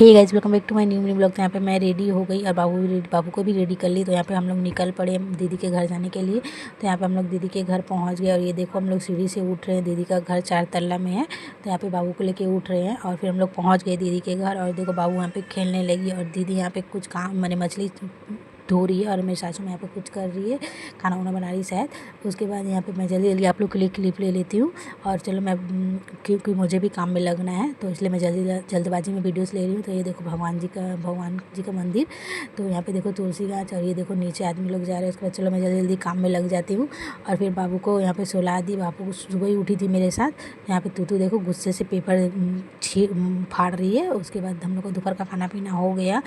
Hey guys, welcome back to my new blog. तो यहाँ पे मैं रेडी हो गई और बाबू को भी रेडी कर ली। तो यहाँ पे हम लोग निकल पड़े दीदी के घर जाने के लिए। तो यहाँ पे हम लोग दीदी के घर पहुँच गए और ये देखो हम लोग सीढ़ी से उठ रहे हैं। दीदी का घर 4 तल्ला में है। तो यहाँ पे बाबू को लेके उठ रहे हैं और फिर हम लोग पहुँच गए दीदी के घर। और देखो बाबू यहाँ पे खेलने लगी और दीदी यहाँ पे कुछ काम मैंने मछली धो रही है और मेरी सासू में यहाँ पे कुछ कर रही है, खाना वाना बना रही है शायद। उसके बाद यहाँ पे मैं जल्दी जल्दी आप लोग के लिए क्लिप ले लेती हूँ और चलो मैं क्योंकि मुझे भी काम में लगना है तो इसलिए मैं जल्दबाजी में वीडियोस ले रही हूँ। तो ये देखो भगवान जी का मंदिर। तो यहाँ पे देखो तुलसी गाछ और ये देखो नीचे आदमी लोग जा रहे हैं। उसके बाद चलो मैं जल्दी जल्दी काम में लग जाती हूँ और फिर बाबू को यहाँ पे सुला दी। बाबू सुबह ही उठी थी मेरे साथ। यहाँ पे तूतू देखो गुस्से से पेपर फाड़ रही है। उसके बाद हम लोग को दोपहर का खाना पीना हो गया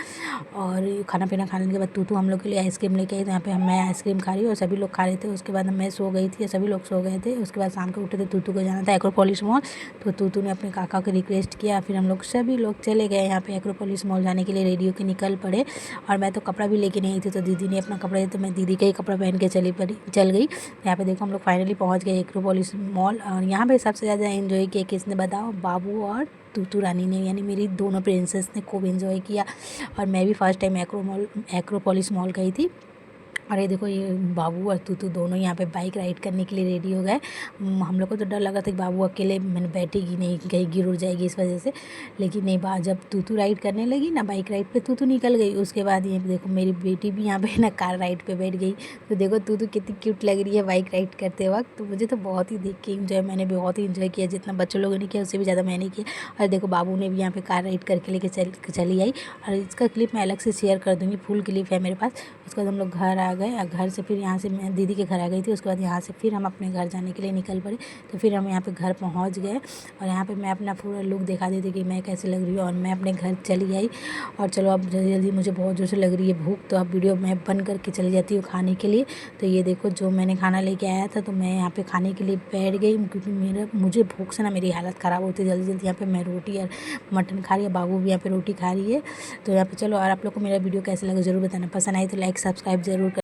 और खाना पीना खाने के बाद तूतू हम लोग के लिए आइसक्रीम लेके आई। तो यहाँ पे मैं आइसक्रीम खा रही हूँ और सभी लोग खा रहे थे। उसके बाद मैं सो गई थी, सभी लोग सो गए थे। उसके बाद शाम को उठे थे, तूतू को जाना था एक्रोपोलिस मॉल। तो तूतू ने अपने काका को रिक्वेस्ट किया, फिर हम लोग सभी लोग चले गए यहाँ पे एक्रोपोलिस मॉल जाने के लिए। रेडी होकर निकल पड़े और मैं तो कपड़ा भी लेके नहीं आई थी तो दीदी ने अपना कपड़ा दिया तो मैं दीदी का ही कपड़ा पहन के चल गई। यहाँ पे देखो हम लोग फाइनली पहुँच गए एक्रोपोलिस मॉल। और यहाँ पे सबसे ज़्यादा एंजॉय किया किसने बताओ? बाबू और तूतू रानी ने, यानी मेरी दोनों प्रिंसेस ने खूब एंजॉय किया। और मैं भी फर्स्ट टाइम एक्रोपोलिस मॉल गई थी। और ये देखो ये बाबू और तूतू दोनों यहाँ पे बाइक राइड करने के लिए रेडी हो गए। हम लोग को तो डर लगा था कि बाबू अकेले मैंने बैठेगी नहीं, कहीं गिर उड़ जाएगी इस वजह से। लेकिन नहीं, जब तूतू राइड करने लगी ना बाइक राइड पे, तूतू निकल गई। उसके बाद ये देखो मेरी बेटी भी यहाँ पे ना कार राइड पे बैठ गई। तो देखो तूतू कितनी क्यूट लग रही है बाइक राइड करते वक्त। तो मुझे तो बहुत ही देख के इंजॉय, मैंने बहुत ही इंजॉय किया। जितना बच्चों लोगों ने किया उससे भी ज़्यादा मैंने किया। और देखो बाबू ने भी यहाँ पे कार राइड करके लेके चली आई। और इसका क्लिप मैं अलग से शेयर कर दूँगी, फुल क्लिप है मेरे पास। उसके बाद हम लोग घर आ गए और घर से फिर यहाँ से मैं दीदी के घर आ गई थी। उसके बाद यहाँ से फिर हम अपने घर जाने के लिए निकल पड़े। तो फिर हम यहाँ पे घर पहुँच गए और यहाँ पे मैं अपना पूरा लुक दिखा दी थी कि मैं कैसे लग रही हूँ। और मैं अपने घर चली आई और चलो अब जल्दी जल्दी मुझे बहुत जोर से लग रही है भूख। तो अब वीडियो मैं बंद करके चली जाती हूँ खाने के लिए। तो ये देखो जो मैंने खाना लेके आया था तो मैं यहाँ पे खाने के लिए बैठ गई क्योंकि मुझे भूख से ना मेरी हालत ख़राब होती है। जल्दी जल्दी यहाँ पे मैं रोटी और मटन खा रही है, बाबू भी यहाँ पे रोटी खा रही है। तो यहाँ पे चलो, और आप लोग को मेरा वीडियो कैसे लगा ज़रूर बताना। पसंद आई तो लाइक सब्सक्राइब जरूर कर।